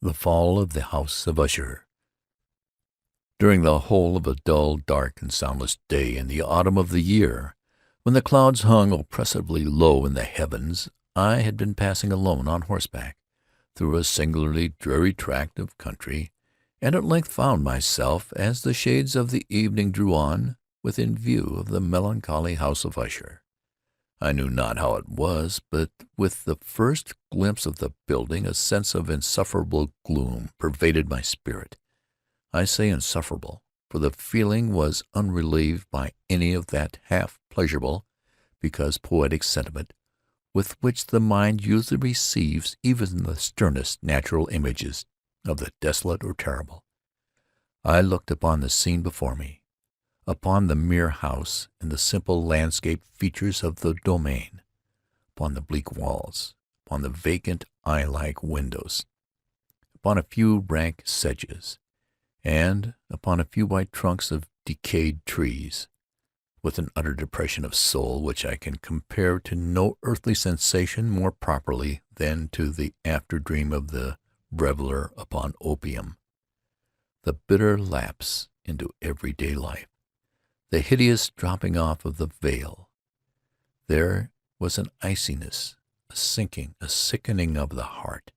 The Fall of the House of Usher. During the whole of a dull, dark, and soundless day in the autumn of the year, when the clouds hung oppressively low in the heavens, I had been passing alone on horseback through a singularly dreary tract of country, and at length found myself, as the shades of the evening drew on, within view of the melancholy House of Usher. I knew not how it was, but with the first glimpse of the building a sense of insufferable gloom pervaded my spirit. I say insufferable, for the feeling was unrelieved by any of that half-pleasurable, because poetic sentiment with which the mind usually receives even the sternest natural images of the desolate or terrible. I looked upon the scene before me, upon the mere house and the simple landscape features of the domain, upon the bleak walls, upon the vacant eye-like windows, upon a few rank sedges, and upon a few white trunks of decayed trees, with an utter depression of soul which I can compare to no earthly sensation more properly than to the after-dream of the reveller upon opium. The bitter lapse into everyday life, the hideous dropping off of the veil. There was an iciness, a sinking, a sickening of the heart,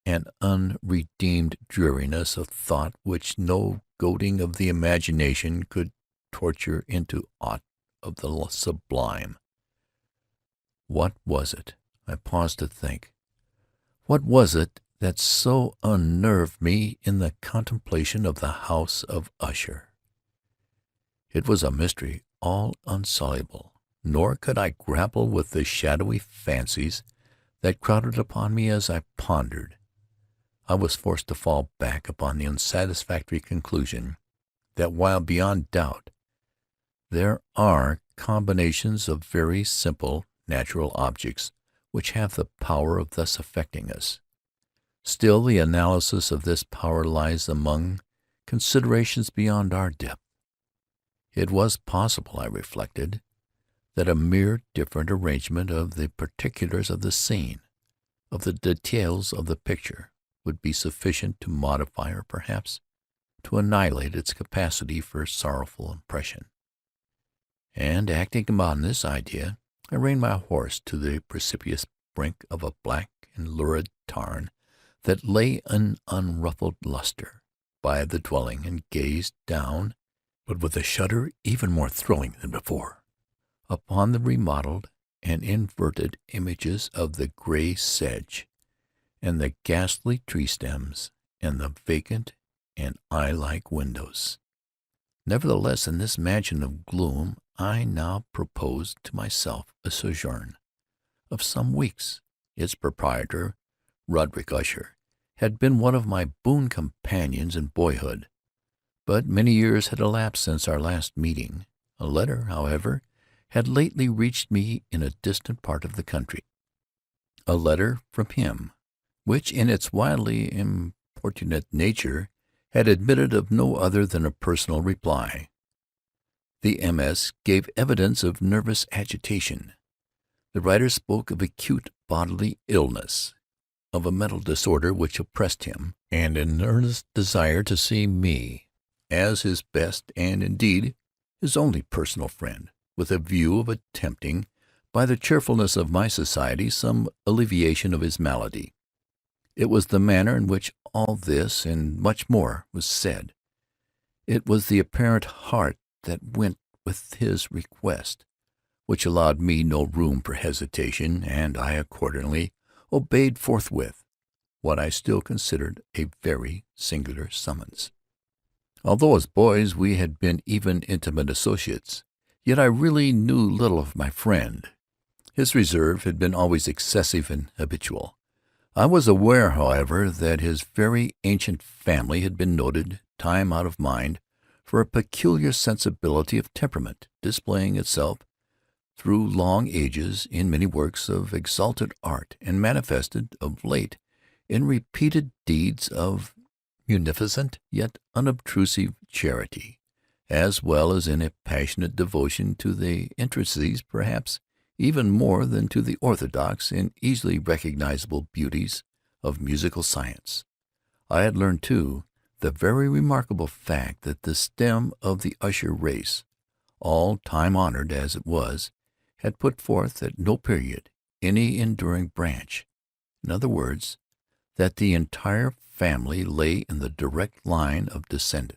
an unredeemed dreariness of thought which no goading of the imagination could torture into aught of the sublime. What was it? I paused to think. What was it that so unnerved me in the contemplation of the House of Usher? It was a mystery all insoluble, nor could I grapple with the shadowy fancies that crowded upon me as I pondered. I was forced to fall back upon the unsatisfactory conclusion that, while beyond doubt there are combinations of very simple natural objects which have the power of thus affecting us, still the analysis of this power lies among considerations beyond our depth. It was possible, I reflected, that a mere different arrangement of the particulars of the scene, of the details of the picture, would be sufficient to modify or perhaps to annihilate its capacity for sorrowful impression. And, acting upon this idea, I reined my horse to the precipitous brink of a black and lurid tarn that lay in unruffled lustre by the dwelling, and gazed down, but with a shudder even more thrilling than before, upon the remodelled and inverted images of the gray sedge, and the ghastly tree-stems, and the vacant and eye-like windows. Nevertheless, in this mansion of gloom I now proposed to myself a sojourn of some weeks. Its proprietor, Roderick Usher, had been one of my boon companions in boyhood, but many years had elapsed since our last meeting. A letter, however, had lately reached me in a distant part of the country, a letter from him, which in its wildly importunate nature had admitted of no other than a personal reply. The MS gave evidence of nervous agitation. The writer spoke of acute bodily illness, of a mental disorder which oppressed him, and an earnest desire to see me, as his best and, indeed, his only personal friend, with a view of attempting, by the cheerfulness of my society, some alleviation of his malady. It was the manner in which all this, and much more, was said. It was the apparent heart that went with his request, which allowed me no room for hesitation, and I accordingly obeyed forthwith what I still considered a very singular summons. Although as boys we had been even intimate associates, yet I really knew little of my friend. His reserve had been always excessive and habitual. I was aware, however, that his very ancient family had been noted, time out of mind, for a peculiar sensibility of temperament, displaying itself through long ages in many works of exalted art, and manifested of late in repeated deeds of munificent yet unobtrusive charity, as well as in a passionate devotion to the intricacies, perhaps even more than to the orthodox and easily recognizable beauties of musical science. I had learned, too, the very remarkable fact that the stem of the Usher race, all time-honored as it was, had put forth at no period any enduring branch. In other words, that the entire family lay in the direct line of descent,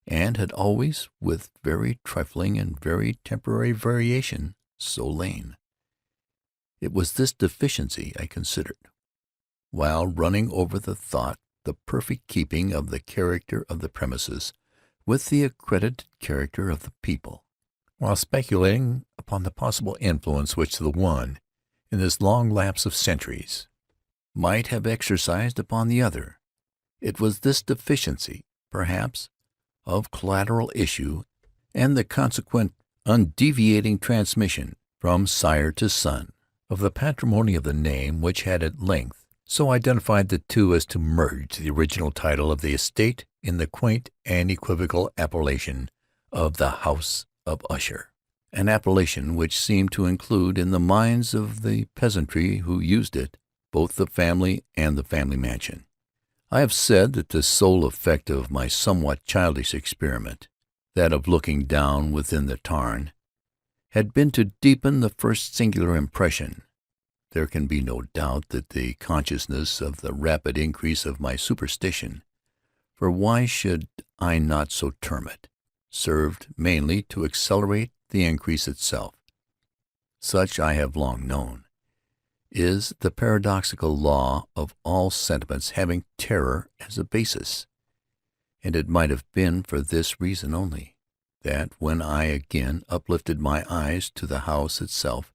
and had always, with very trifling and very temporary variation, so lain. It was this deficiency I considered, while running over the thought, the perfect keeping of the character of the premises with the accredited character of the people, while speculating upon the possible influence which the one, in this long lapse of centuries, might have exercised upon the other. It was this deficiency, perhaps, of collateral issue, and the consequent undeviating transmission from sire to son of the patrimony of the name, which had at length so identified the two as to merge the original title of the estate in the quaint and equivocal appellation of the House of Usher, an appellation which seemed to include in the minds of the peasantry who used it both the family and the family mansion. I have said that the sole effect of my somewhat childish experiment, that of looking down within the tarn, had been to deepen the first singular impression. There can be no doubt that the consciousness of the rapid increase of my superstition, for why should I not so term it, served mainly to accelerate the increase itself. Such, I have long known, is the paradoxical law of all sentiments having terror as a basis, and it might have been for this reason only, that when I again uplifted my eyes to the house itself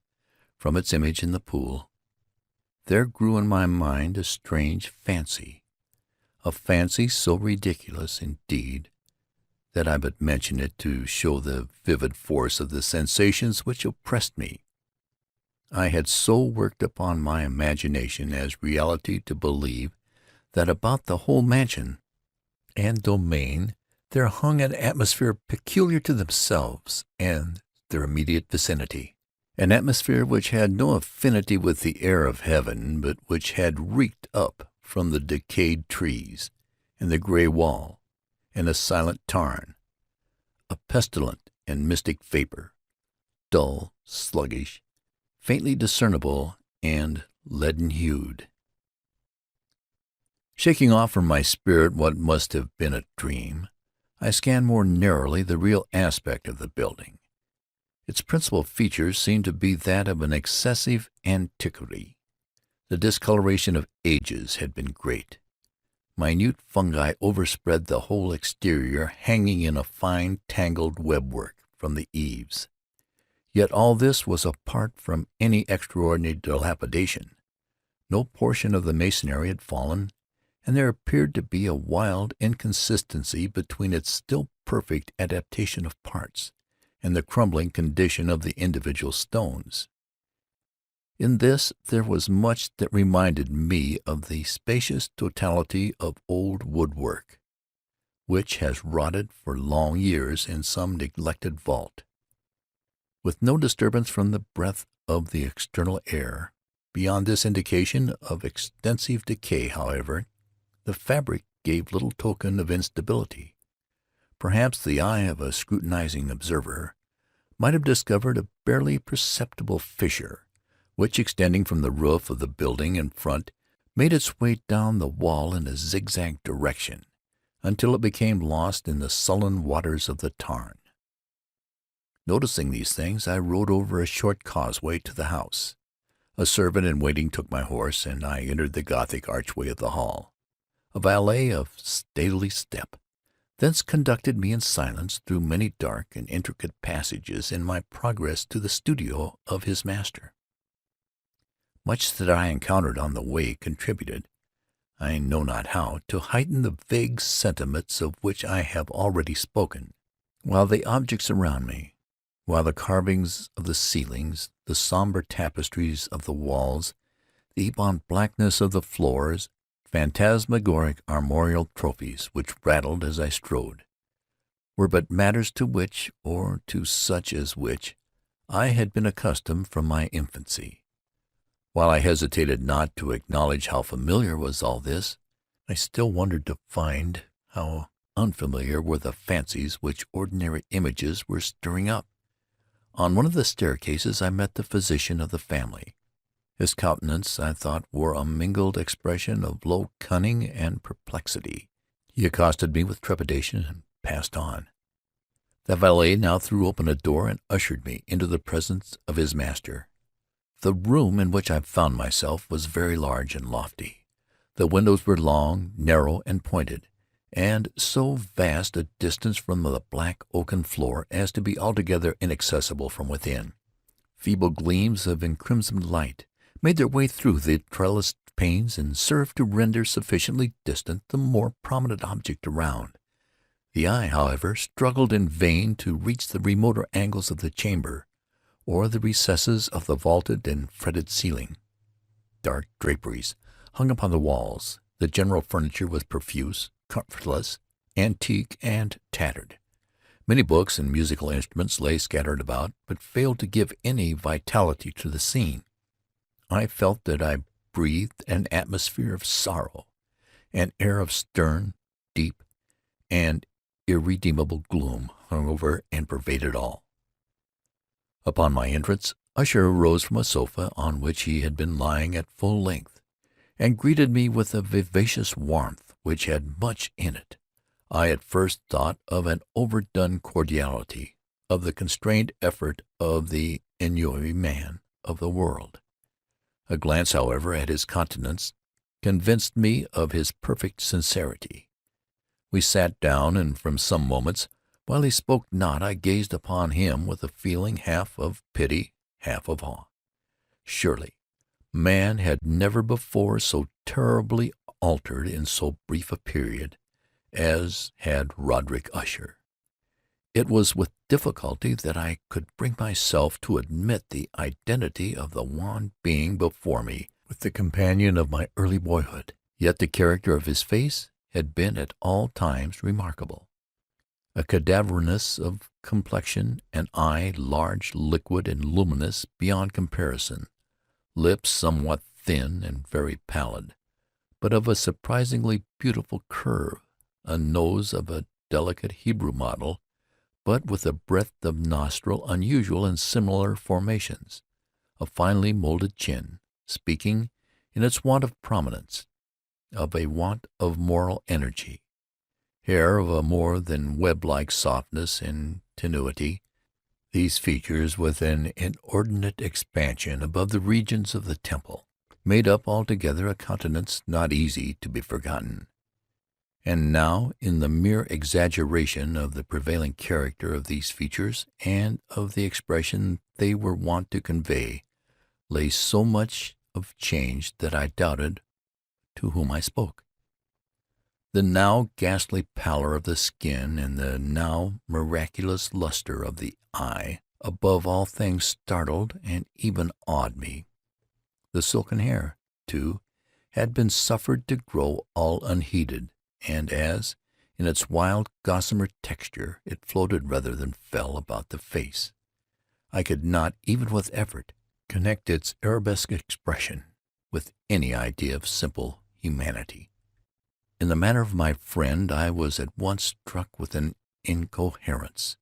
from its image in the pool, there grew in my mind a strange fancy, a fancy so ridiculous, indeed, that I but mention it to show the vivid force of the sensations which oppressed me. I had so worked upon my imagination as reality to believe that about the whole mansion and domain there hung an atmosphere peculiar to themselves and their immediate vicinity, an atmosphere which had no affinity with the air of heaven, but which had reeked up from the decayed trees and the gray wall and the silent tarn, a pestilent and mystic vapor, dull, sluggish, faintly discernible, and leaden-hued. Shaking off from my spirit what must have been a dream, I scanned more narrowly the real aspect of the building. Its principal features seemed to be that of an excessive antiquity. The discoloration of ages had been great. Minute fungi overspread the whole exterior, hanging in a fine tangled webwork from the eaves. Yet all this was apart from any extraordinary dilapidation. No portion of the masonry had fallen, and there appeared to be a wild inconsistency between its still perfect adaptation of parts and the crumbling condition of the individual stones. In this there was much that reminded me of the spacious totality of old woodwork, which has rotted for long years in some neglected vault, with no disturbance from the breath of the external air. Beyond this indication of extensive decay, however, the fabric gave little token of instability. Perhaps the eye of a scrutinizing observer might have discovered a barely perceptible fissure, which, extending from the roof of the building in front, made its way down the wall in a zigzag direction, until it became lost in the sullen waters of the tarn. Noticing these things, I rode over a short causeway to the house. A servant in waiting took my horse, and I entered the gothic archway of the hall. A valet of stately step thence conducted me in silence through many dark and intricate passages in my progress to the studio of his master. Much that I encountered on the way contributed, I know not how, to heighten the vague sentiments of which I have already spoken, while the objects around me, while the carvings of the ceilings, the somber tapestries of the walls, the ebon blackness of the floors, phantasmagoric armorial trophies which rattled as I strode, were but matters to which, or to such as which, I had been accustomed from my infancy. While I hesitated not to acknowledge how familiar was all this, I still wondered to find how unfamiliar were the fancies which ordinary images were stirring up. On one of the staircases I met the physician of the family. His countenance, I thought, wore a mingled expression of low cunning and perplexity. He accosted me with trepidation and passed on. The valet now threw open a door and ushered me into the presence of his master. The room in which I found myself was very large and lofty. The windows were long, narrow, and pointed, and so vast a distance from the black oaken floor as to be altogether inaccessible from within. Feeble gleams of encrimsoned light made their way through the trellised panes and served to render sufficiently distant the more prominent object around. The eye, however, struggled in vain to reach the remoter angles of the chamber, or the recesses of the vaulted and fretted ceiling. Dark draperies hung upon the walls. The general furniture was profuse, comfortless, antique, and tattered. Many books and musical instruments lay scattered about, but failed to give any vitality to the scene. I felt that I breathed an atmosphere of sorrow. An air of stern, deep, and irredeemable gloom hung over and pervaded all. Upon my entrance, Usher arose from a sofa on which he had been lying at full length, and greeted me with a vivacious warmth which had much in it. I at first thought of an overdone cordiality, of the constrained effort of the ennuyé man of the world. A glance, however, at his countenance convinced me of his perfect sincerity. We sat down, and for some moments, while he spoke not, I gazed upon him with a feeling half of pity, half of awe. Surely man had never before so terribly altered in so brief a period as had Roderick Usher. It was with difficulty that I could bring myself to admit the identity of the wan being before me with the companion of my early boyhood. Yet the character of his face had been at all times remarkable. A cadaverous of complexion, an eye large, liquid, and luminous beyond comparison, lips somewhat thin and very pallid, but of a surprisingly beautiful curve, a nose of a delicate Hebrew model, but with a breadth of nostril unusual in similar formations, a finely moulded chin, speaking, in its want of prominence, of a want of moral energy, hair of a more than web-like softness and tenuity, these features with an inordinate expansion above the regions of the temple, made up altogether a countenance not easy to be forgotten. And now, in the mere exaggeration of the prevailing character of these features and of the expression they were wont to convey, lay so much of change that I doubted to whom I spoke. The now ghastly pallor of the skin and the now miraculous luster of the eye above all things startled and even awed me. The silken hair, too, had been suffered to grow all unheeded, and as, in its wild gossamer texture, it floated rather than fell about the face, I could not, even with effort, connect its arabesque expression with any idea of simple humanity. In the manner of my friend I was at once struck with an incoherence,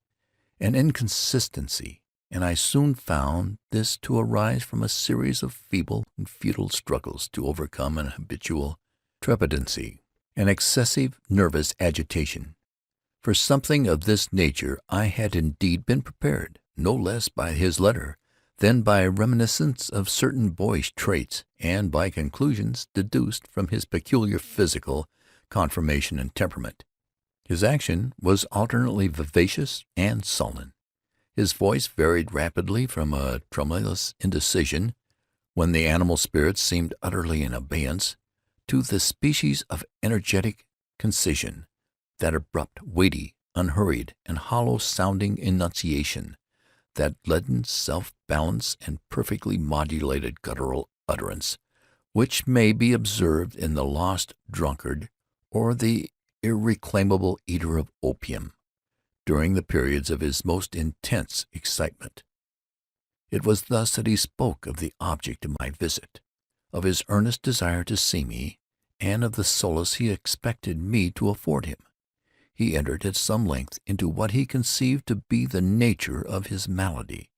an inconsistency, and I soon found this to arise from a series of feeble and futile struggles to overcome an habitual trepidancy, an excessive nervous agitation. For something of this nature I had indeed been prepared, no less by his letter than by reminiscence of certain boyish traits, and by conclusions deduced from his peculiar physical conformation and temperament. His action was alternately vivacious and sullen. His voice varied rapidly from a tremulous indecision, when the animal spirits seemed utterly in abeyance, to the species of energetic concision, that abrupt, weighty, unhurried, and hollow-sounding enunciation, that leaden self-balance and perfectly modulated guttural utterance, which may be observed in the lost drunkard or the irreclaimable eater of opium during the periods of his most intense excitement. It was thus that he spoke of the object of my visit, of his earnest desire to see me, and of the solace he expected me to afford him. He entered at some length into what he conceived to be the nature of his malady.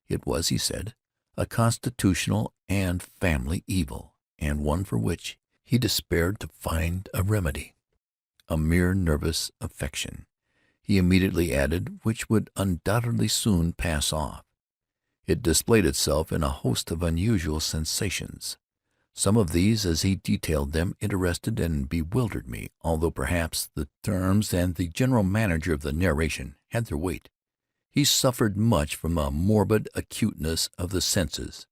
It was, he said, a constitutional and family evil, and one for which he despaired to find a remedy. A mere nervous affection, he immediately added, which would undoubtedly soon pass off. It displayed itself in a host of unusual sensations. Some of these, as he detailed them, interested and bewildered me, although perhaps the terms and the general manner of the narration had their weight. He suffered much from a morbid acuteness of the senses.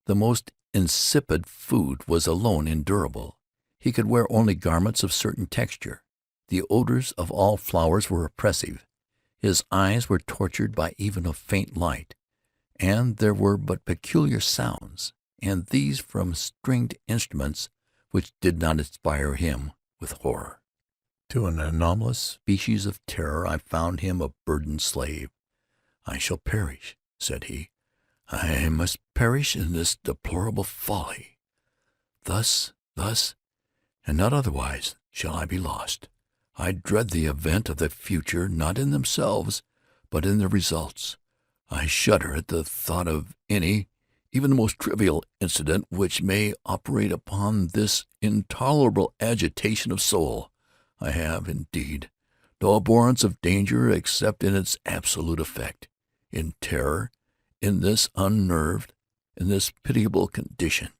The most insipid food was alone endurable. He could wear only garments of certain texture. The odors of all flowers were oppressive. His eyes were tortured by even a faint light, and there were but peculiar sounds, and these from stringed instruments, which did not inspire him with horror. To an anomalous species of terror I found him a burdened slave. "I shall perish," said he. "I must perish in this deplorable folly. Thus, and not otherwise, shall I be lost. I dread the event of the future, not in themselves, but in their results. I shudder at the thought of any, even the most trivial incident, which may operate upon this intolerable agitation of soul. I have, indeed, no abhorrence of danger except in its absolute effect. In terror, in this unnerved, in this pitiable condition,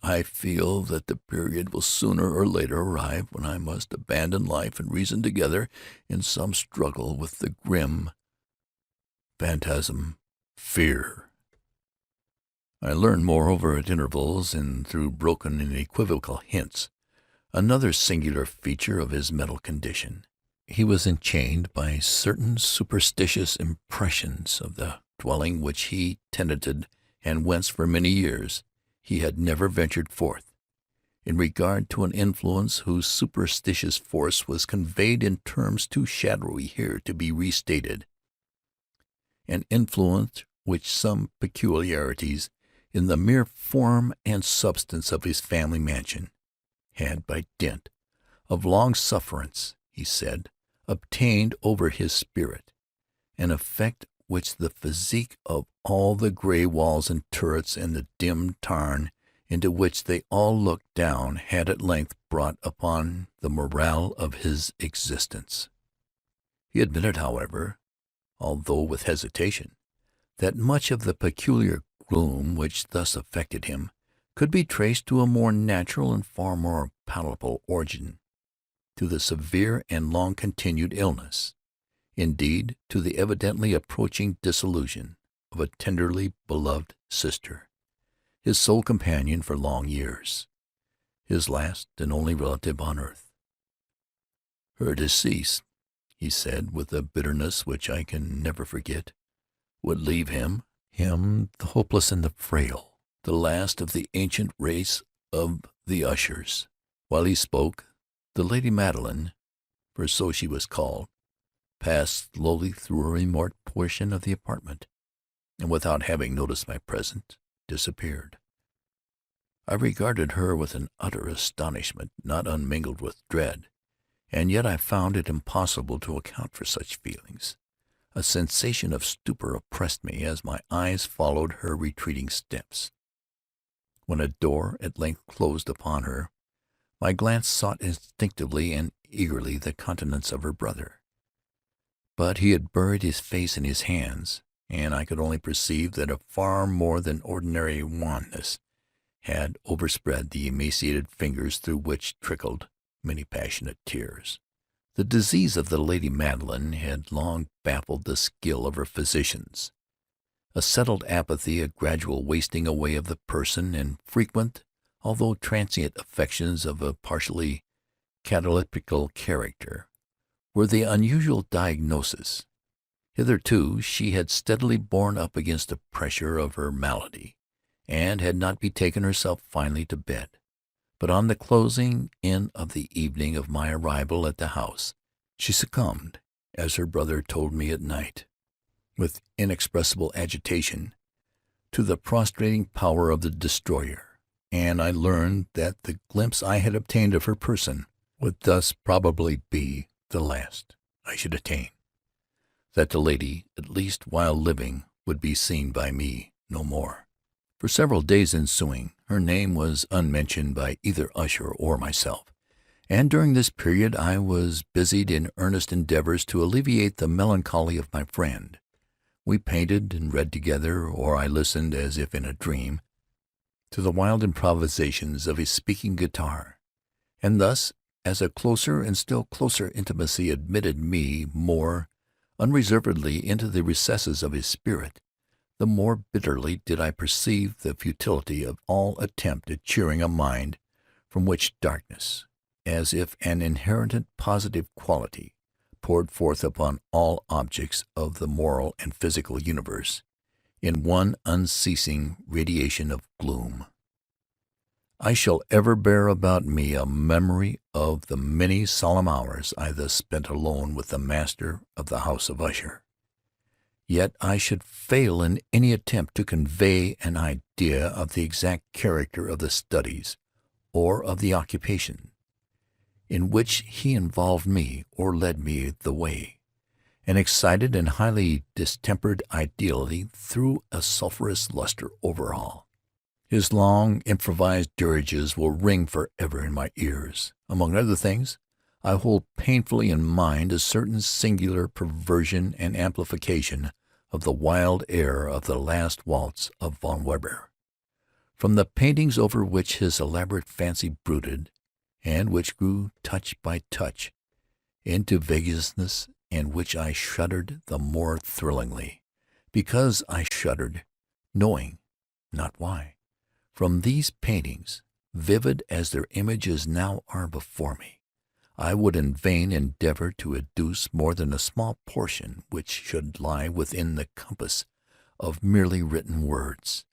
I feel that the period will sooner or later arrive when I must abandon life and reason together in some struggle with the grim phantasm, fear." I learned, moreover, at intervals, and through broken and equivocal hints, another singular feature of his mental condition. He was enchained by certain superstitious impressions of the dwelling which he tenanted, and whence for many years he had never ventured forth. In regard to an influence whose superstitious force was conveyed in terms too shadowy here to be restated, an influence which some peculiarities in the mere form and substance of his family mansion had, by dint of long sufferance, he said, obtained over his spirit, an effect which the physique of all the gray walls and turrets and the dim tarn into which they all looked down had at length brought upon the morale of his existence. He admitted, however, although with hesitation, that much of the peculiar gloom which thus affected him could be traced to a more natural and far more palatable origin, to the severe and long-continued illness, indeed, to the evidently approaching dissolution of a tenderly beloved sister, his sole companion for long years, his last and only relative on earth. "Her decease," he said, with a bitterness which I can never forget, "would leave him, the hopeless and the frail, the last of the ancient race of the Ushers." While he spoke, the Lady Madeline, for so she was called, passed slowly through a remote portion of the apartment, and without having noticed my presence, disappeared. I regarded her with an utter astonishment, not unmingled with dread, and yet I found it impossible to account for such feelings. A sensation of stupor oppressed me as my eyes followed her retreating steps. When a door at length closed upon her, my glance sought instinctively and eagerly the countenance of her brother. But he had buried his face in his hands, and I could only perceive that a far more than ordinary wanness had overspread the emaciated fingers through which trickled many passionate tears. The disease of the Lady Madeline had long baffled the skill of her physicians. A settled apathy, a gradual wasting away of the person, and frequent, although transient, affections of a partially cataleptical character, were the unusual diagnosis. Hitherto she had steadily borne up against the pressure of her malady, and had not betaken herself finally to bed. But on the closing in of the evening of my arrival at the house, she succumbed, as her brother told me at night, with inexpressible agitation, to the prostrating power of the destroyer, and I learned that the glimpse I had obtained of her person would thus probably be the last I should attain, that the lady, at least while living, would be seen by me no more. For several days ensuing, her name was unmentioned by either Usher or myself, and during this period I was busied in earnest endeavors to alleviate the melancholy of my friend. We painted and read together, or I listened, as if in a dream, to the wild improvisations of his speaking guitar, and thus, as a closer and still closer intimacy admitted me more unreservedly into the recesses of his spirit, the more bitterly did I perceive the futility of all attempt at cheering a mind from which darkness, as if an inherent positive quality, poured forth upon all objects of the moral and physical universe in one unceasing radiation of gloom. I shall ever bear about me a memory of the many solemn hours I thus spent alone with the master of the House of Usher. Yet I should fail in any attempt to convey an idea of the exact character of the studies or of the occupation in which he involved me or led me the way. An excited and highly distempered ideality threw a sulphurous luster over all. His long improvised diriges will ring forever in my ears. Among other things, I hold painfully in mind a certain singular perversion and amplification of the wild air of the last waltz of Von Weber, from the paintings over which his elaborate fancy brooded, and which grew touch by touch into vagueness, and which I shuddered the more thrillingly, because I shuddered, knowing not why. From these paintings, vivid as their images now are before me, I would in vain endeavor to adduce more than a small portion which should lie within the compass of merely written words.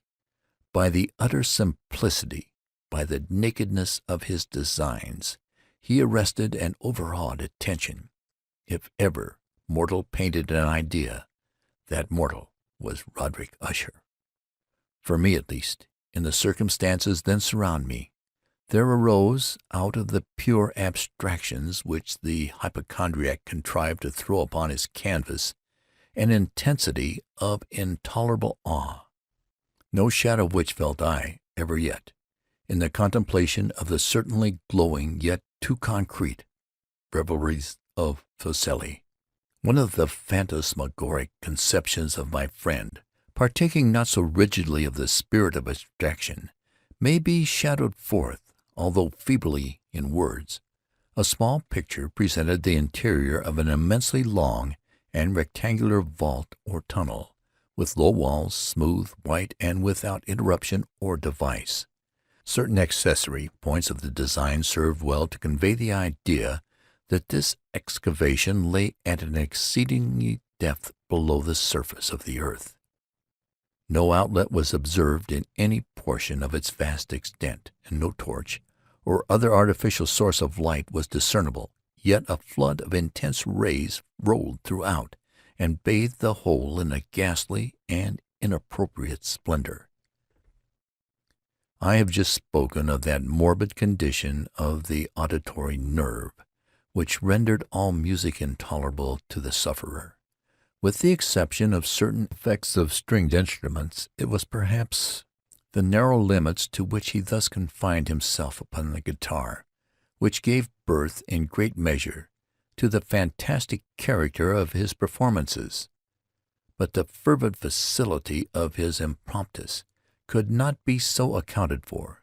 By the utter simplicity, by the nakedness of his designs, he arrested and overawed attention. If ever mortal painted an idea, that mortal was Roderick Usher. For me, at least, in the circumstances then surround me, there arose, out of the pure abstractions which the hypochondriac contrived to throw upon his canvas, an intensity of intolerable awe, no shadow of which felt I ever yet, in the contemplation of the certainly glowing yet too concrete revelries of Fuseli. One of the phantasmagoric conceptions of my friend, partaking not so rigidly of the spirit of abstraction, may be shadowed forth, although feebly, in words. A small picture presented the interior of an immensely long and rectangular vault or tunnel, with low walls, smooth, white, and without interruption or device. Certain accessory points of the design served well to convey the idea that this excavation lay at an exceeding depth below the surface of the earth. No outlet was observed in any portion of its vast extent, and no torch or other artificial source of light was discernible, yet a flood of intense rays rolled throughout, and bathed the whole in a ghastly and inappropriate splendor. I have just spoken of that morbid condition of the auditory nerve, which rendered all music intolerable to the sufferer. With the exception of certain effects of stringed instruments, it was perhaps the narrow limits to which he thus confined himself upon the guitar, which gave birth in great measure to the fantastic character of his performances. But the fervid facility of his impromptus could not be so accounted for.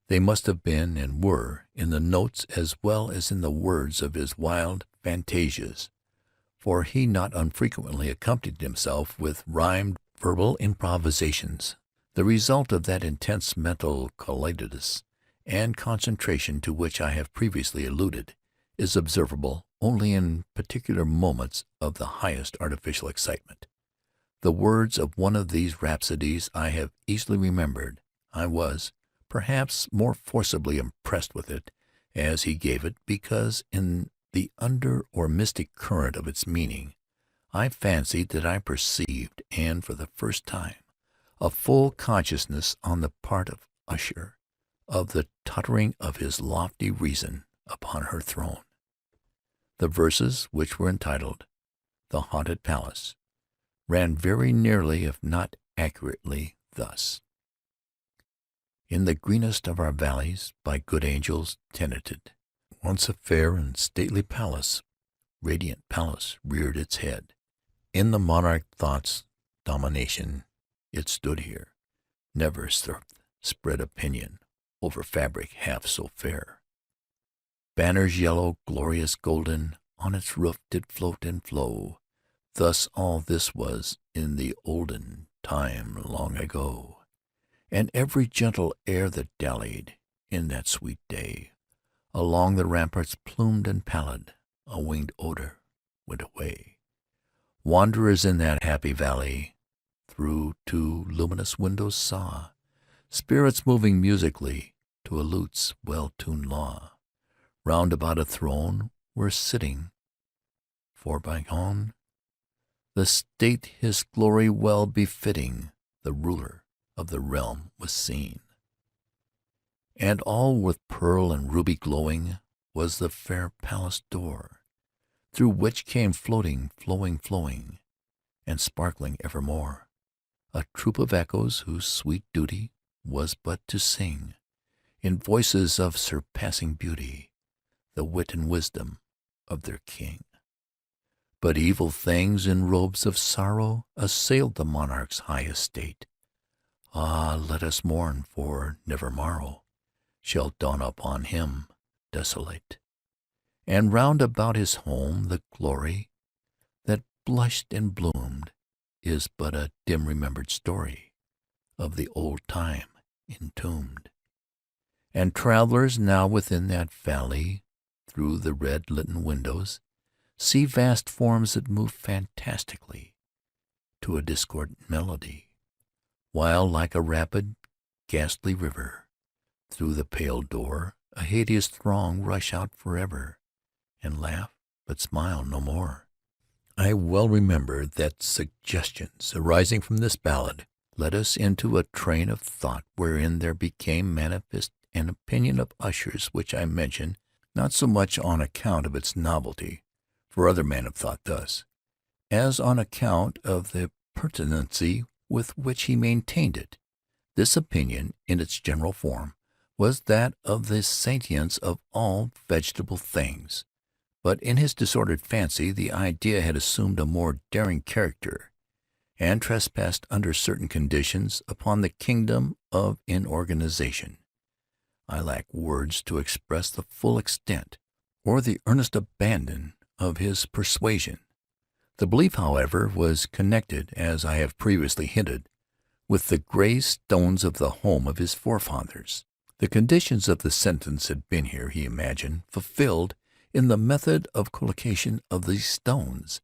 They must have been and were in the notes as well as in the words of his wild fantasias, for he not unfrequently accompanied himself with rhymed verbal improvisations. The result of that intense mental collitus and concentration to which I have previously alluded is observable only in particular moments of the highest artificial excitement. The words of one of these rhapsodies I have easily remembered. I was, perhaps, more forcibly impressed with it as he gave it, because in the under or mystic current of its meaning, I fancied that I perceived, and for the first time, a full consciousness on the part of Usher of the tottering of his lofty reason upon her throne. The verses, which were entitled "The Haunted Palace," ran very nearly, if not accurately, thus: In the greenest of our valleys, by good angels tenanted, once a fair and stately palace, radiant palace, reared its head. In the monarch thought's domination it stood here. Never earth spread a pinion over fabric half so fair. Banners yellow, glorious golden, on its roof did float and flow. Thus all this was in the olden time long ago. And every gentle air that dallied in that sweet day along the ramparts plumed and pallid, a winged odor went away. Wanderers in that happy valley through two luminous windows saw spirits moving musically to a lute's well-tuned law. Round about a throne were sitting, for by on the state his glory well befitting, the ruler of the realm was seen. And all with pearl and ruby glowing was the fair palace door, through which came floating, flowing, and sparkling evermore, a troop of echoes whose sweet duty was but to sing, in voices of surpassing beauty, the wit and wisdom of their king. But evil things in robes of sorrow assailed the monarch's high estate. Ah, let us mourn, for never morrow shall dawn upon him desolate. And round about his home the glory that blushed and bloomed is but a dim remembered story of the old time entombed. And travelers now within that valley, through the red litten windows, see vast forms that move fantastically to a discordant melody, while like a rapid, ghastly river, through the pale door a hideous throng rush out forever, and laugh but smile no more. I well remember that suggestions arising from this ballad led us into a train of thought wherein there became manifest an opinion of Usher's which I mention not so much on account of its novelty, for other men have thought thus, as on account of the pertinency with which he maintained it. This opinion, in its general form, was that of the sentience of all vegetable things, but in his disordered fancy the idea had assumed a more daring character, and trespassed under certain conditions upon the kingdom of inorganization. I lack words to express the full extent or the earnest abandon of his persuasion. The belief, however, was connected, as I have previously hinted, with the gray stones of the home of his forefathers. The conditions of the sentence had been here, he imagined, fulfilled in the method of collocation of these stones,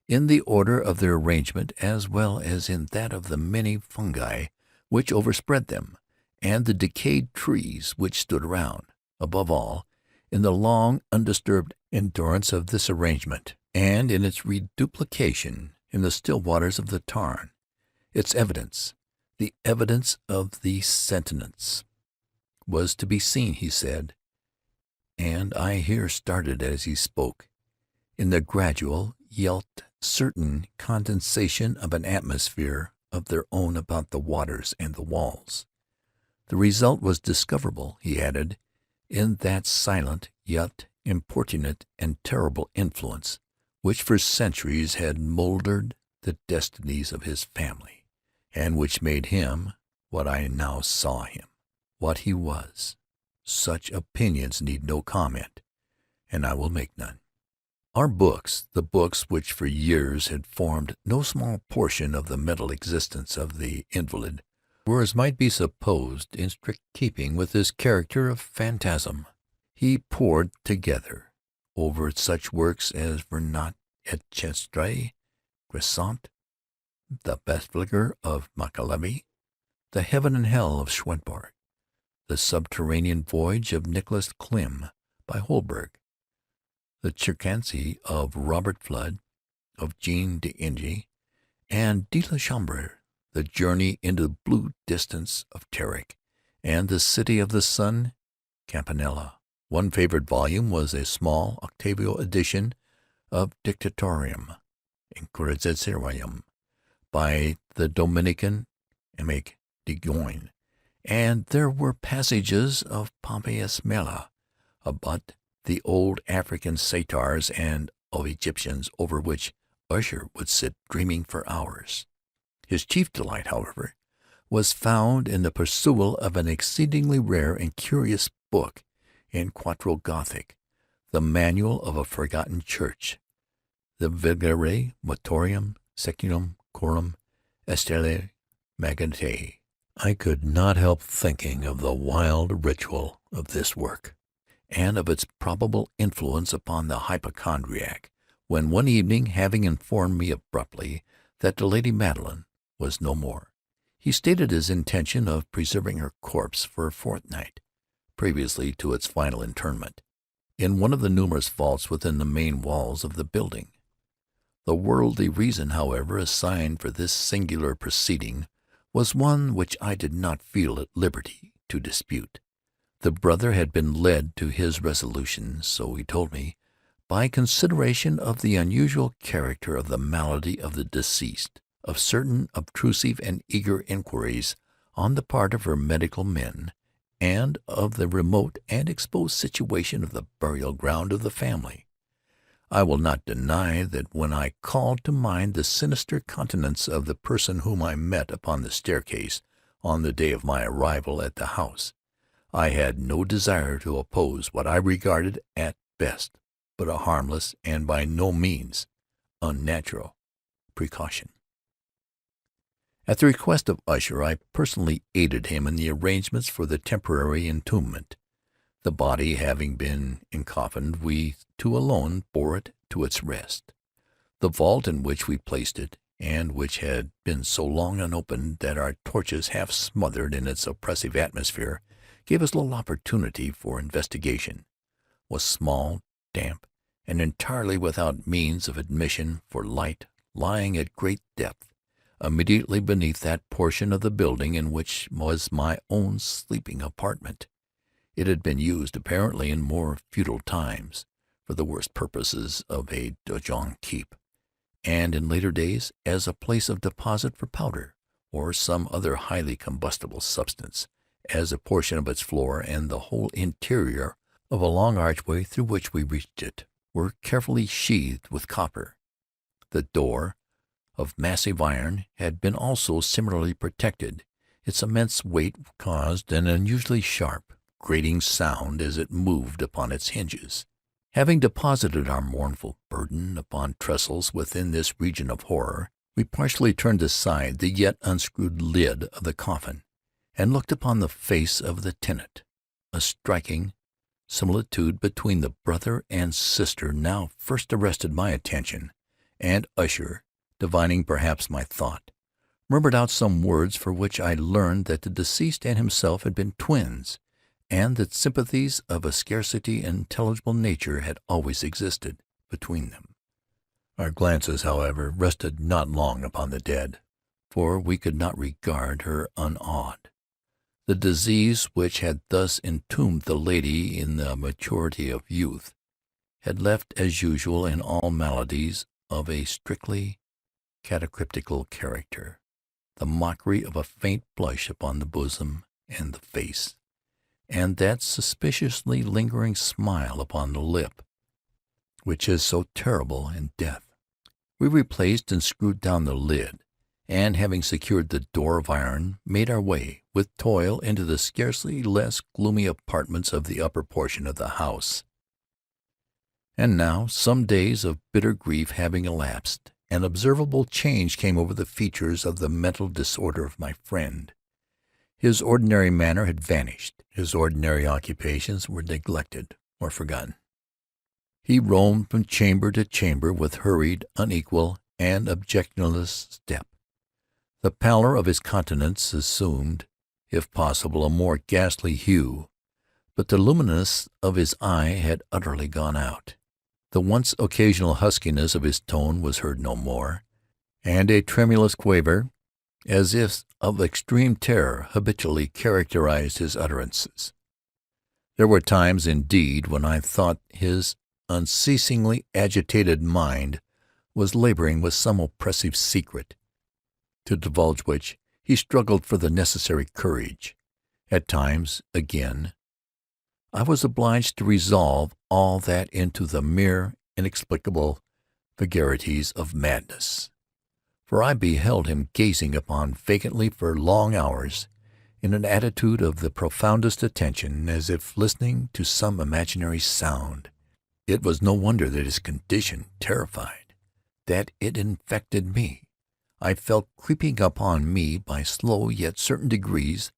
in the order of their arrangement, as well as in that of the many fungi which overspread them, and the decayed trees which stood around. Above all, in the long undisturbed endurance of this arrangement, and in its reduplication in the still waters of the tarn. Its evidence, the evidence of the sentience, was to be seen, he said, and I here started as he spoke, in the gradual yet certain condensation of an atmosphere of their own about the waters and the walls. The result was discoverable, he added, in that silent yet importunate and terrible influence which for centuries had mouldered the destinies of his family, and which made him what I now saw him, what he was. Such opinions need no comment, and I will make none. Our books, the books which for years had formed no small portion of the mental existence of the invalid, were, as might be supposed, in strict keeping with his character of phantasm. He pored together over such works as Vernat et Chestre, Grisant, the Bethleger of Machiavelli, the Heaven and Hell of Schwenborg, the Subterranean Voyage of Nicholas Klim by Holberg, the Cherkansy of Robert Flood, of Jean d'Ingy, and de la Chambre, The Journey into the Blue Distance of Terek, and The City of the Sun, Campanella. One favorite volume was a small octavo edition of Dictatorium Inquisitorium by the Dominican Emec de Goin, and there were passages of Pompeius Mela about the old African satyrs and of Egyptians, over which Usher would sit dreaming for hours. His chief delight, however, was found in the perusal of an exceedingly rare and curious book in quarto Gothic, the Manual of a Forgotten Church, the Vigere Mortuorum Secundum Coram Estelle Magnete. I could not help thinking of the wild ritual of this work, and of its probable influence upon the hypochondriac, when one evening, having informed me abruptly that the Lady Madeline was no more, he stated his intention of preserving her corpse for a fortnight, previously to its final interment, in one of the numerous vaults within the main walls of the building. The worldly reason, however, assigned for this singular proceeding was one which I did not feel at liberty to dispute. The brother had been led to his resolution, so he told me, by consideration of the unusual character of the malady of the deceased, of certain obtrusive and eager inquiries on the part of her medical men, and of the remote and exposed situation of the burial ground of the family. I will not deny that when I called to mind the sinister countenance of the person whom I met upon the staircase on the day of my arrival at the house, I had no desire to oppose what I regarded at best but a harmless and by no means unnatural precaution. At the request of Usher, I personally aided him in the arrangements for the temporary entombment. The body having been encoffined, we two alone bore it to its rest. The vault in which we placed it, and which had been so long unopened that our torches, half smothered in its oppressive atmosphere, gave us little opportunity for investigation, was small, damp, and entirely without means of admission for light, lying at great depth, immediately beneath that portion of the building in which was my own sleeping apartment. It had been used, apparently in more feudal times, for the worst purposes of a donjon keep, and in later days as a place of deposit for powder, or some other highly combustible substance, as a portion of its floor and the whole interior of a long archway through which we reached it were carefully sheathed with copper. The door, of massive iron, had been also similarly protected. Its immense weight caused an unusually sharp, grating sound as it moved upon its hinges. Having deposited our mournful burden upon trestles within this region of horror, we partially turned aside the yet unscrewed lid of the coffin, and looked upon the face of the tenant. A striking similitude between the brother and sister now first arrested my attention, and Usher, divining perhaps my thought, murmured out some words for which I learned that the deceased and himself had been twins, and that sympathies of a scarcely intelligible nature had always existed between them. Our glances, however, rested not long upon the dead, for we could not regard her unawed. The disease which had thus entombed the lady in the maturity of youth had left, as usual in all maladies of a strictly catacryptical character, the mockery of a faint blush upon the bosom and the face, and that suspiciously lingering smile upon the lip, which is so terrible in death. We replaced and screwed down the lid, and having secured the door of iron, made our way with toil into the scarcely less gloomy apartments of the upper portion of the house. And now, some days of bitter grief having elapsed, an observable change came over the features of the mental disorder of my friend. His ordinary manner had vanished. His ordinary occupations were neglected or forgotten. He roamed from chamber to chamber with hurried, unequal, and objectionless step. The pallor of his countenance assumed, if possible, a more ghastly hue, but the luminous of his eye had utterly gone out. The once occasional huskiness of his tone was heard no more, and a tremulous quaver as if of extreme terror, habitually characterized his utterances. There were times, indeed, when I thought his unceasingly agitated mind was laboring with some oppressive secret, to divulge which he struggled for the necessary courage. At times, again, I was obliged to resolve all that into the mere inexplicable vagaries of madness, for I beheld him gazing upon vacantly for long hours, in an attitude of the profoundest attention, as if listening to some imaginary sound. It was no wonder that his condition terrified, that it infected me. I felt creeping upon me by slow yet certain degrees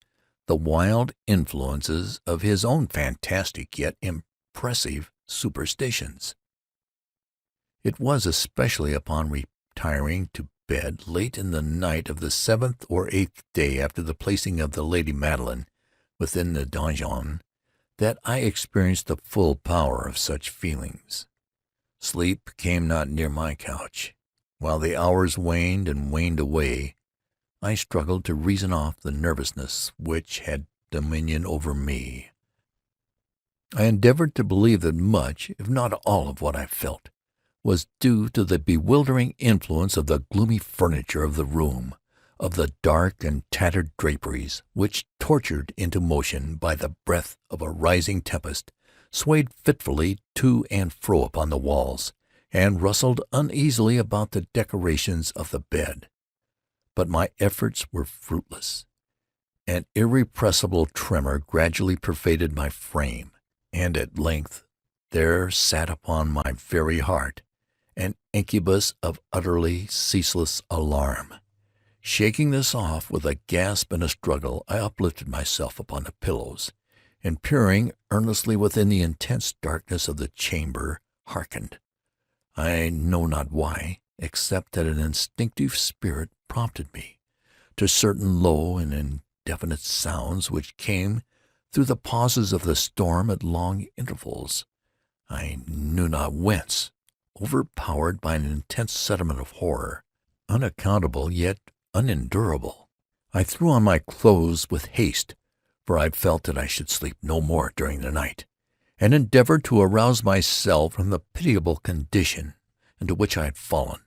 the wild influences of his own fantastic yet impressive superstitions. It was especially upon retiring to bed late in the night of the 7th or 8th day after the placing of the Lady Madeline within the donjon that I experienced the full power of such feelings. Sleep came not near my couch. While the hours waned and waned away, I struggled to reason off the nervousness which had dominion over me. I endeavored to believe that much, if not all of what I felt, was due to the bewildering influence of the gloomy furniture of the room, of the dark and tattered draperies, which, tortured into motion by the breath of a rising tempest, swayed fitfully to and fro upon the walls, and rustled uneasily about the decorations of the bed. But my efforts were fruitless. An irrepressible tremor gradually pervaded my frame, and at length there sat upon my very heart an incubus of utterly ceaseless alarm. Shaking this off with a gasp and a struggle, I uplifted myself upon the pillows, and peering earnestly within the intense darkness of the chamber, hearkened. I know not why, except that an instinctive spirit prompted me to certain low and indefinite sounds which came through the pauses of the storm at long intervals, I knew not whence, overpowered by an intense sentiment of horror, unaccountable yet unendurable. I threw on my clothes with haste, for I felt that I should sleep no more during the night, and endeavored to arouse myself from the pitiable condition into which I had fallen,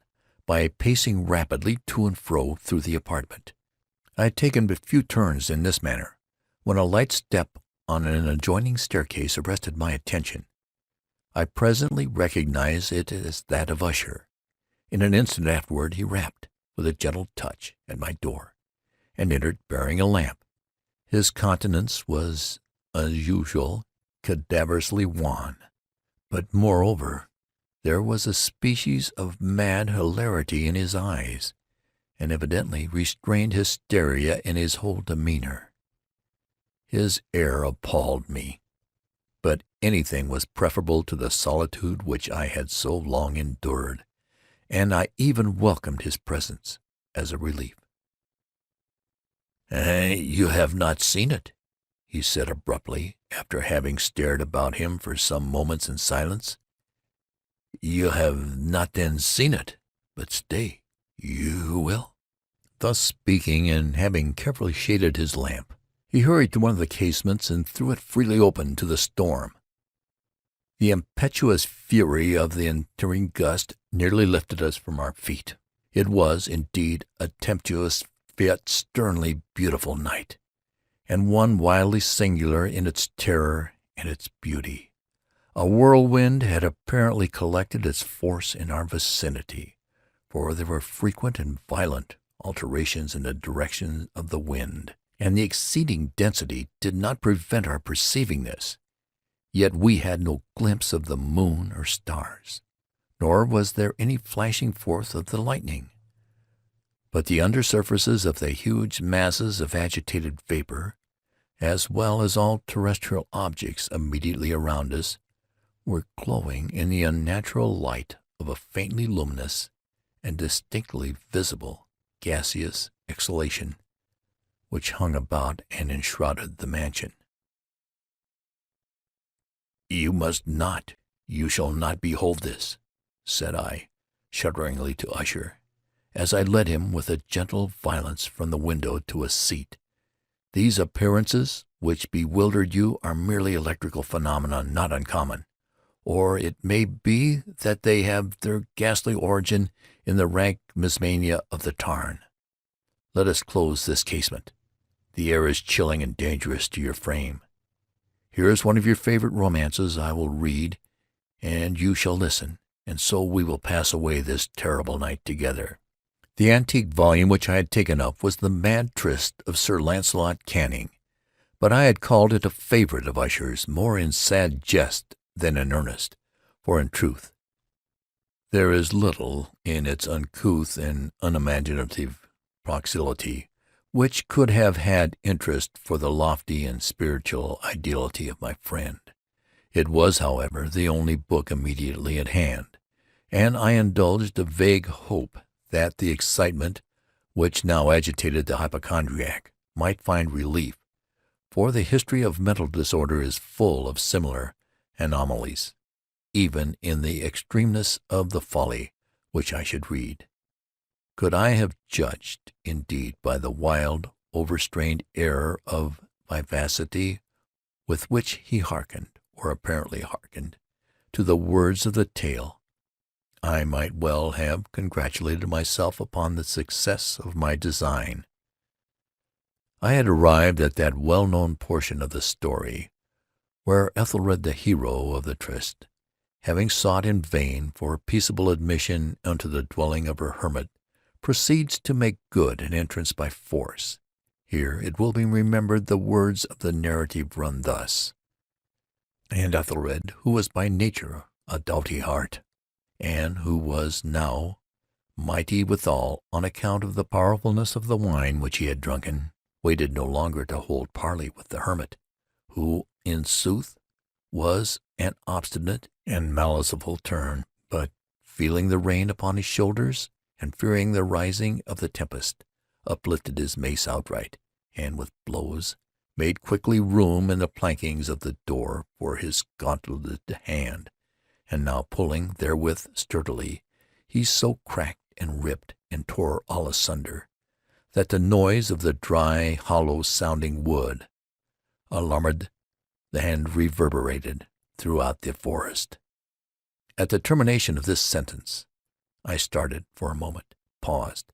by pacing rapidly to and fro through the apartment. I had taken but few turns in this manner, when a light step on an adjoining staircase arrested my attention. I presently recognized it as that of Usher. In an instant afterward he rapped, with a gentle touch, at my door, and entered bearing a lamp. His countenance was, as usual, cadaverously wan, but, moreover, there was a species of mad hilarity in his eyes, and evidently restrained hysteria in his whole demeanor. His air appalled me, but anything was preferable to the solitude which I had so long endured, and I even welcomed his presence as a relief. "You have not seen it," he said abruptly, after having stared about him for some moments in silence. "You have not then seen it? But stay, you will." Thus speaking, and having carefully shaded his lamp, he hurried to one of the casements and threw it freely open to the storm. The impetuous fury of the entering gust nearly lifted us from our feet. It was, indeed, a tempestuous yet sternly beautiful night, and one wildly singular in its terror and its beauty. A whirlwind had apparently collected its force in our vicinity, for there were frequent and violent alterations in the direction of the wind, and the exceeding density did not prevent our perceiving this. Yet we had no glimpse of the moon or stars, nor was there any flashing forth of the lightning. But the under surfaces of the huge masses of agitated vapor, as well as all terrestrial objects immediately around us, were glowing in the unnatural light of a faintly luminous and distinctly visible gaseous exhalation which hung about and enshrouded the mansion. "You must not, you shall not behold this," said I, shudderingly, to Usher, as I led him with a gentle violence from the window to a seat. "These appearances which bewildered you are merely electrical phenomena not uncommon, or it may be that they have their ghastly origin in the rank miasma of the tarn. Let us close this casement. The air is chilling and dangerous to your frame. Here is one of your favorite romances. I will read, and you shall listen, and so we will pass away this terrible night together." The antique volume which I had taken up was The Mad Tryst of Sir Launcelot Canning, but I had called it a favorite of Usher's, more in sad jest than in earnest, for in truth there is little in its uncouth and unimaginative prolixity which could have had interest for the lofty and spiritual ideality of my friend. It was, however, the only book immediately at hand, and I indulged a vague hope that the excitement which now agitated the hypochondriac might find relief, for the history of mental disorder is full of similar anomalies, even in the extremeness of the folly which I should read. Could I have judged, indeed, by the wild, overstrained air of vivacity with which he hearkened, or apparently hearkened, to the words of the tale, I might well have congratulated myself upon the success of my design. I had arrived at that well-known portion of the story where Ethelred, the hero of the tryst, having sought in vain for peaceable admission unto the dwelling of her hermit, proceeds to make good an entrance by force. Here, it will be remembered, the words of the narrative run thus: "And Ethelred, who was by nature a doughty heart, and who was now mighty withal on account of the powerfulness of the wine which he had drunken, waited no longer to hold parley with the hermit, who, in sooth, was an obstinate and maliceful turn, but, feeling the rain upon his shoulders, and fearing the rising of the tempest, uplifted his mace outright, and with blows made quickly room in the plankings of the door for his gauntleted hand, and now pulling therewith sturdily, he so cracked and ripped and tore all asunder, that the noise of the dry, hollow-sounding wood alarmed and reverberated throughout the forest." At the termination of this sentence I started for a moment, paused,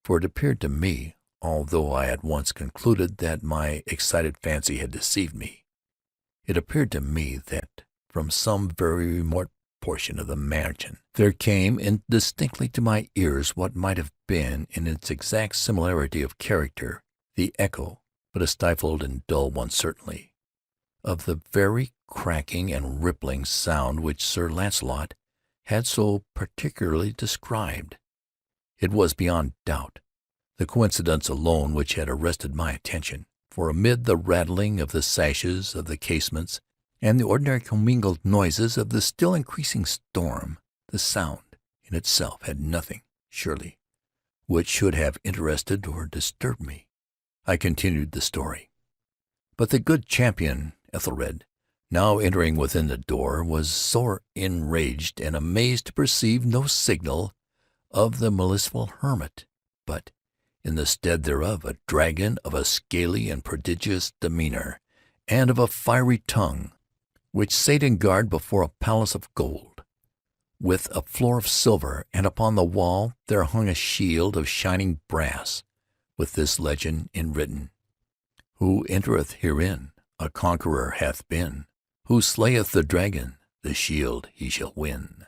for it appeared to me, although I at once concluded that my excited fancy had deceived me, it appeared to me that from some very remote portion of the mansion there came indistinctly to my ears what might have been, in its exact similarity of character, the echo, but a stifled and dull one certainly, of the very cracking and rippling sound which Sir Launcelot had so particularly described. It was beyond doubt the coincidence alone which had arrested my attention, for amid the rattling of the sashes of the casements and the ordinary commingled noises of the still increasing storm, the sound in itself had nothing, surely, which should have interested or disturbed me. I continued the story. But the good champion Ethelred, now entering within the door, was sore enraged and amazed to perceive no signal of the maliceful hermit, but, in the stead thereof, a dragon of a scaly and prodigious demeanor, and of a fiery tongue, which sate in guard before a palace of gold, with a floor of silver, and upon the wall there hung a shield of shining brass, with this legend enwritten: "Who entereth herein, a conqueror hath been. Who slayeth the dragon, the shield he shall win."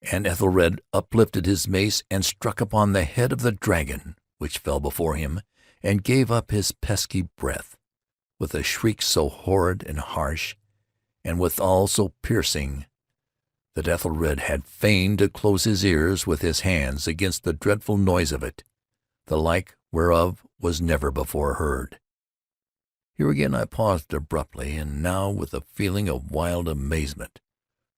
And Ethelred uplifted his mace and struck upon the head of the dragon, which fell before him, and gave up his pesky breath, with a shriek so horrid and harsh, and withal so piercing, that Ethelred had fain to close his ears with his hands against the dreadful noise of it, the like whereof was never before heard. Here again I paused abruptly, and now with a feeling of wild amazement,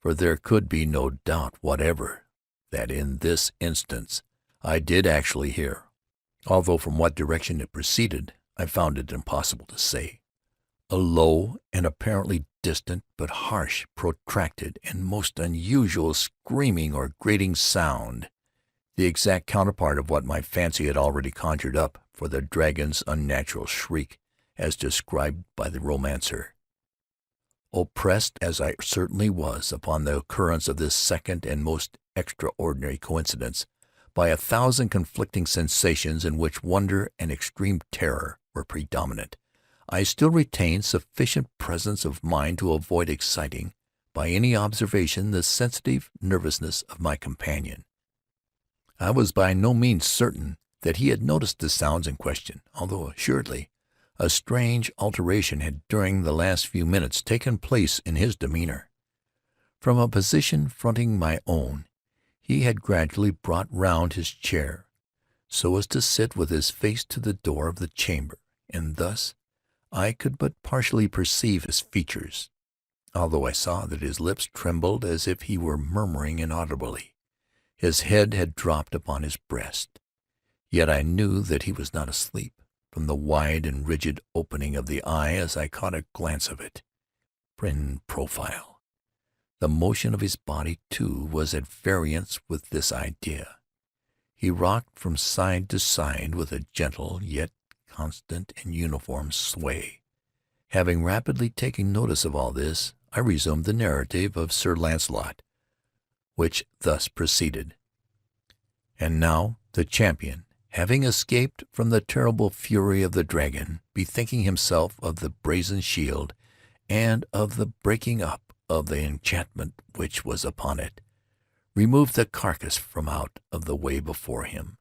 for there could be no doubt whatever that in this instance I did actually hear, although from what direction it proceeded I found it impossible to say, a low and apparently distant but harsh, protracted, and most unusual screaming or grating sound, the exact counterpart of what my fancy had already conjured up for the dragon's unnatural shriek, as described by the romancer. Oppressed as I certainly was upon the occurrence of this second and most extraordinary coincidence by 1,000 conflicting sensations in which wonder and extreme terror were predominant, I still retained sufficient presence of mind to avoid exciting, by any observation, the sensitive nervousness of my companion. I was by no means certain that he had noticed the sounds in question, although assuredly a strange alteration had during the last few minutes taken place in his demeanor. From a position fronting my own, he had gradually brought round his chair, so as to sit with his face to the door of the chamber, and thus I could but partially perceive his features, although I saw that his lips trembled as if he were murmuring inaudibly. His head had dropped upon his breast, yet I knew that he was not asleep, from the wide and rigid opening of the eye as I caught a glance of it in profile. The motion of his body, too, was at variance with this idea. He rocked from side to side with a gentle, yet constant and uniform sway. Having rapidly taken notice of all this, I resumed the narrative of Sir Launcelot, which thus proceeded. And now the champion, having escaped from the terrible fury of the dragon, bethinking himself of the brazen shield and of the breaking up of the enchantment which was upon it, removed the carcass from out of the way before him,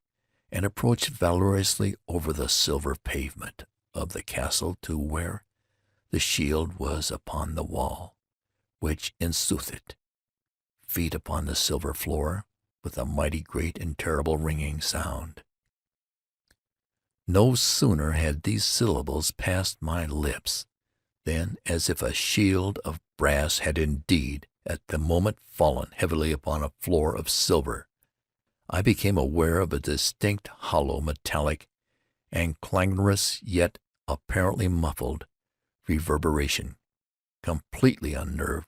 and approached valorously over the silver pavement of the castle to where the shield was upon the wall, which ensooth it, feet upon the silver floor, with a mighty great and terrible ringing sound. No sooner had these syllables passed my lips, than, as if a shield of brass had indeed at the moment fallen heavily upon a floor of silver, I became aware of a distinct hollow, metallic, and clangorous, yet apparently muffled, reverberation. Completely unnerved,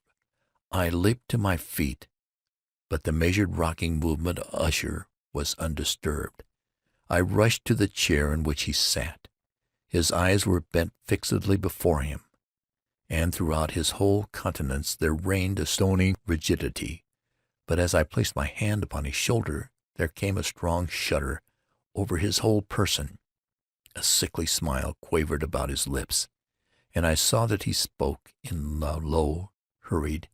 I leaped to my feet, but the measured rocking movement of Usher was undisturbed. I rushed to the chair in which he sat. His eyes were bent fixedly before him, and throughout his whole countenance there reigned a stony rigidity. But as I placed my hand upon his shoulder, there came a strong shudder over his whole person. A sickly smile quavered about his lips, and I saw that he spoke in a low, hurried,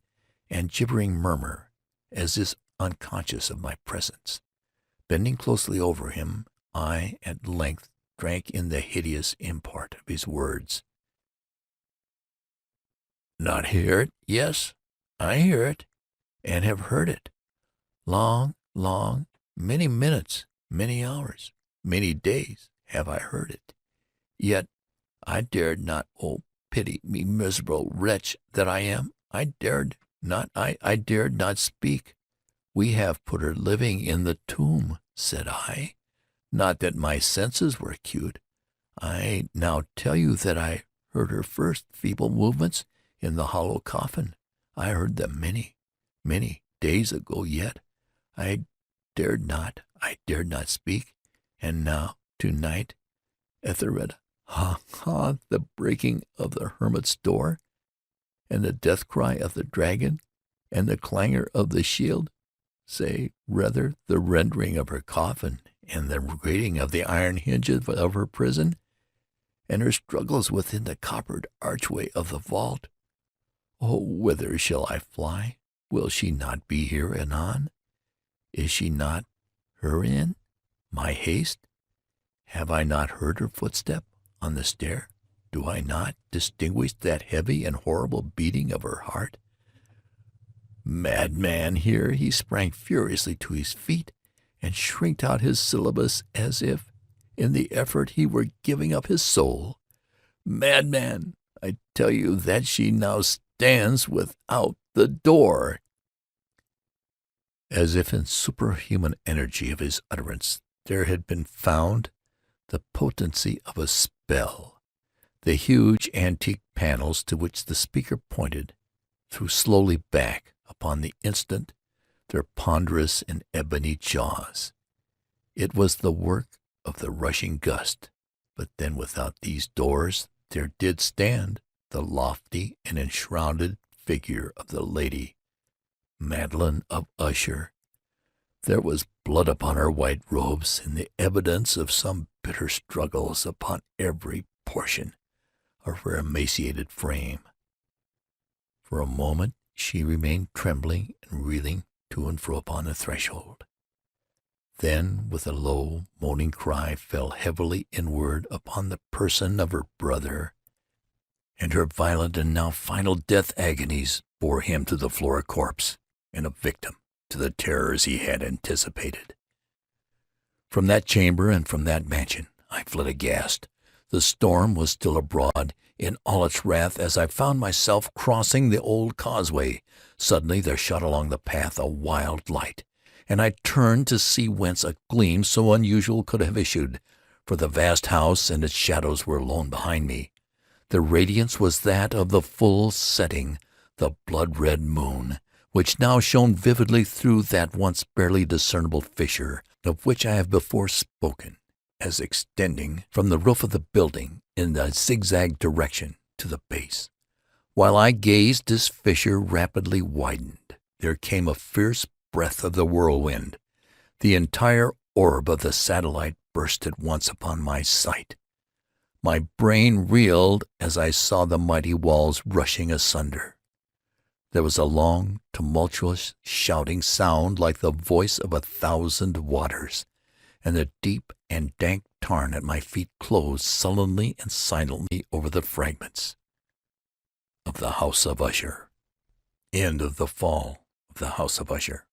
and gibbering murmur, as if unconscious of my presence. Bending closely over him, I at length drank in the hideous import of his words. "Not hear it? Yes, I hear it, and have heard it. Long, many minutes, many hours, many days have I heard it. Yet I dared not, oh, pity me, miserable wretch that I am! I dared not speak. We have put her living in the tomb, said I. Not that my senses were acute. I now tell you that I heard her first feeble movements in the hollow coffin. I heard them many days ago, yet I dared not speak. And now, to-night, Ethelred, the breaking of the hermit's door, and the death cry of the dragon, and the clangor of the shield, say rather the rending of her coffin, and the grating of the iron hinges of her prison, and her struggles within the coppered archway of the vault. Oh, whither shall I fly? Will she not be here anon? Is she not herein my haste? Have I not heard her footstep on the stair? Do I not distinguish that heavy and horrible beating of her heart? Madman! Here he sprang furiously to his feet, and shrieked out his syllables as if, in the effort, he were giving up his soul. Madman! I tell you that she now stands without the door. As if in superhuman energy of his utterance there had been found the potency of a spell. The huge antique panels to which the speaker pointed threw slowly back upon the instant their ponderous and ebony jaws, It was the work of the rushing gust. But then without these doors there did stand the lofty and enshrouded figure of the Lady Madeline of Usher. There was blood upon her white robes, and the evidence of some bitter struggles upon every portion of her emaciated frame. For a moment she remained trembling and reeling to and fro upon the threshold. Then, with a low, moaning cry, fell heavily inward upon the person of her brother, and her violent and now final death agonies bore him to the floor a corpse and a victim to the terrors he had anticipated. From that chamber and from that mansion I fled aghast. The storm was still abroad in all its wrath as I found myself crossing the old causeway. Suddenly there shot along the path a wild light, and I turned to see whence a gleam so unusual could have issued, for the vast house and its shadows were alone behind me. The radiance was that of the full setting, the blood-red moon, which now shone vividly through that once barely discernible fissure of which I have before spoken, as extending from the roof of the building in a zigzag direction to the base. While I gazed, this fissure rapidly widened. There came a fierce breath of the whirlwind. The entire orb of the satellite burst at once upon my sight. My brain reeled as I saw the mighty walls rushing asunder. There was a long, tumultuous, shouting sound like the voice of 1,000 waters, and the deep and dank tarn at my feet closed sullenly and silently over the fragments of the House of Usher. End of The Fall of the House of Usher.